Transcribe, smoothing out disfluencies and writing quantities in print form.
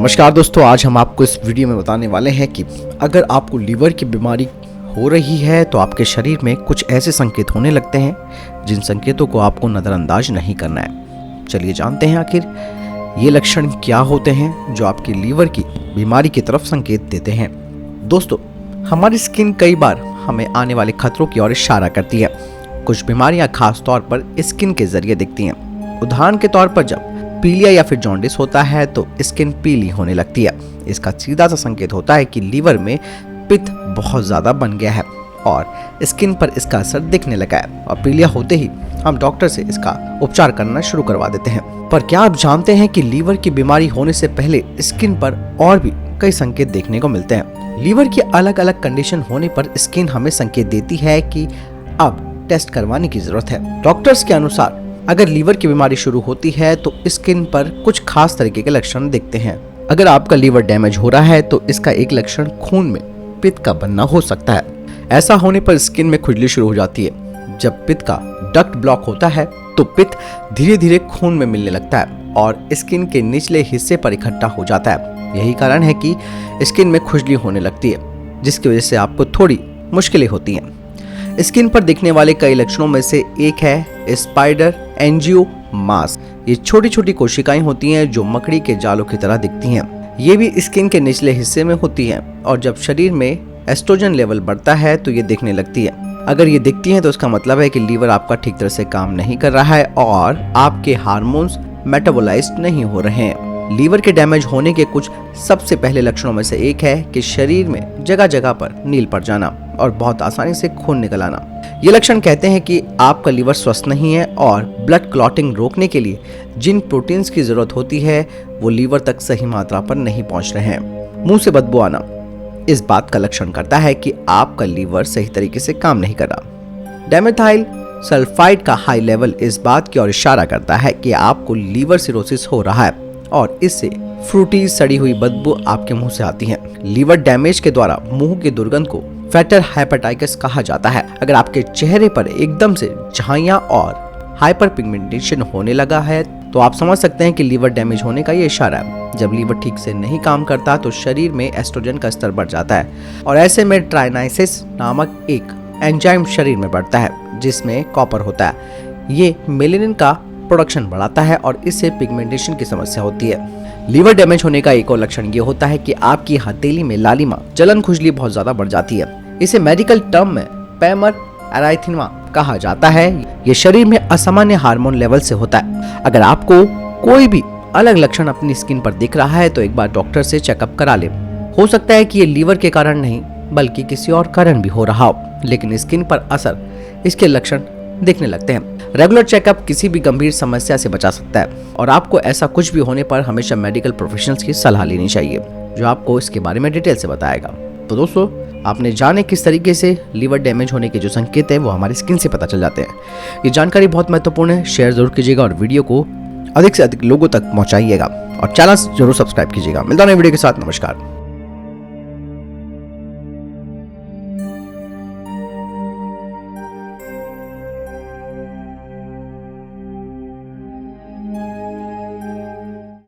नमस्कार दोस्तों, आज हम आपको इस वीडियो में बताने वाले हैं कि अगर आपको लीवर की बीमारी हो रही है तो आपके शरीर में कुछ ऐसे संकेत होने लगते हैं जिन संकेतों को आपको नज़रअंदाज नहीं करना है। चलिए जानते हैं आखिर ये लक्षण क्या होते हैं जो आपकी लीवर की बीमारी की तरफ संकेत देते हैं। दोस्तों, हमारी स्किन कई बार हमें आने वाले खतरों की ओर इशारा करती है। कुछ बीमारियां खास तौर पर स्किन के जरिए दिखती हैं। उदाहरण के तौर पर जब पीलिया या फिर जॉन्डिस होता है तो स्किन पीली होने लगती है। इसका सीधा सा संकेत होता है कि लीवर में पित्त बहुत ज़्यादा बन गया है और स्किन पर इसका असर दिखने लगा है, और पीलिया होते ही हम डॉक्टर से इसका उपचार करना शुरू करवा देते हैं। पर क्या आप जानते हैं कि लीवर की बीमारी होने से पहले स्किन पर और भी कई संकेत देखने को मिलते हैं। लीवर की अलग अलग कंडीशन होने पर स्किन हमें संकेत देती है कि अब टेस्ट करवाने की जरूरत है। डॉक्टर्स के अनुसार अगर लीवर की बीमारी शुरू होती है तो स्किन पर कुछ खास तरीके के लक्षण दिखते हैं। अगर आपका लीवर डैमेज हो रहा है तो इसका एक लक्षण खून में पित्त का बनना हो सकता है। ऐसा होने पर स्किन में खुजली शुरू हो जाती है। जब पित्त का डक्ट ब्लॉक होता है तो पित्त धीरे धीरे खून में मिलने लगता है और स्किन के निचले हिस्से पर इकट्ठा हो जाता है। यही कारण है कि स्किन में खुजली होने लगती है, जिसकी वजह से आपको थोड़ी मुश्किलें होती हैं। स्किन पर दिखने वाले कई लक्षणों में से एक है स्पाइडर एंजियोमास। ये छोटी छोटी कोशिकाएं होती हैं जो मकड़ी के जालों की तरह दिखती हैं। ये भी स्किन के निचले हिस्से में होती हैं और जब शरीर में एस्ट्रोजन लेवल बढ़ता है तो ये दिखने लगती है। अगर ये दिखती हैं तो इसका मतलब है कि लीवर आपका ठीक तरह से काम नहीं कर रहा है और आपके हार्मोन्स मेटाबोलाइज्ड नहीं हो रहे हैं। लीवर के डैमेज होने के कुछ सबसे पहले लक्षणों में से एक है कि शरीर में जगह जगह पर नील पड़ जाना और बहुत आसानी से खून निकल आना। ये लक्षण कहते हैं कि आपका लीवर स्वस्थ नहीं है और ब्लड क्लॉटिंग रोकने के लिए जिन प्रोटीन्स की जरूरत होती है वो लीवर तक सही मात्रा पर नहीं पहुंच रहे हैं। मुंह से बदबू आना इस बात का लक्षण करता है कि आपका लीवर सही तरीके से काम नहीं कर रहा। डायमेथाइल सल्फाइड का हाई लेवल इस बात की ओर इशारा करता है कि आपको लीवर सिरोसिस हो रहा है और इससे फ्रूटी सड़ी हुई बदबू आपके मुंह से आती है। लीवर डैमेज के द्वारा मुंह की दुर्गंध को फैटर हाइपेटाइटिस कहा जाता है। अगर आपके चेहरे पर एकदम से झाइयां और हाइपर पिगमेंटेशन होने लगा है तो आप समझ सकते हैं कि लीवर डैमेज होने का ये इशारा है। जब लीवर ठीक से नहीं काम करता तो शरीर में एस्ट्रोजन का स्तर बढ़ जाता है और ऐसे में ट्राइनाइसिस नामक एक एंजाइम शरीर में बढ़ता है जिसमें कॉपर होता है। ये मेलेनिन का प्रोडक्शन बढ़ाता है और इससे पिगमेंटेशन की समस्या होती है। लीवर डैमेज होने का एक और लक्षण ये होता है कि आपकी हथेली में लालिमा जलन खुजली बहुत ज्यादा बढ़ जाती है। इसे मेडिकल टर्म में पैमर एराइथेमा कहा जाता है। ये शरीर में असामान्य हार्मोन लेवल से होता है। अगर आपको कोई भी अलग लक्षण अपनी स्किन पर दिख रहा है तो एक बार डॉक्टर से चेकअप करा ले। हो सकता है कि ये लीवर के कारण नहीं बल्कि किसी और कारण भी हो रहा हो, लेकिन स्किन पर असर इसके लक्षण दिखने लगते हैं। रेगुलर चेकअप किसी भी गंभीर समस्या से बचा सकता है और आपको ऐसा कुछ भी होने पर हमेशा मेडिकल प्रोफेशनल्स की सलाह लेनी चाहिए जो आपको इसके बारे में डिटेल से बताएगा। तो दोस्तों, आपने जाने किस तरीके से लीवर डैमेज होने के जो संकेत है वो हमारी स्किन से पता चल जाते हैं। ये जानकारी बहुत महत्वपूर्ण है। शेयर जरूर कीजिएगा और वीडियो को अधिक से अधिक लोगों तक पहुंचाइएगा और चैनल जरूर सब्सक्राइब कीजिएगा। मिलता है नई वीडियो के साथ। नमस्कार।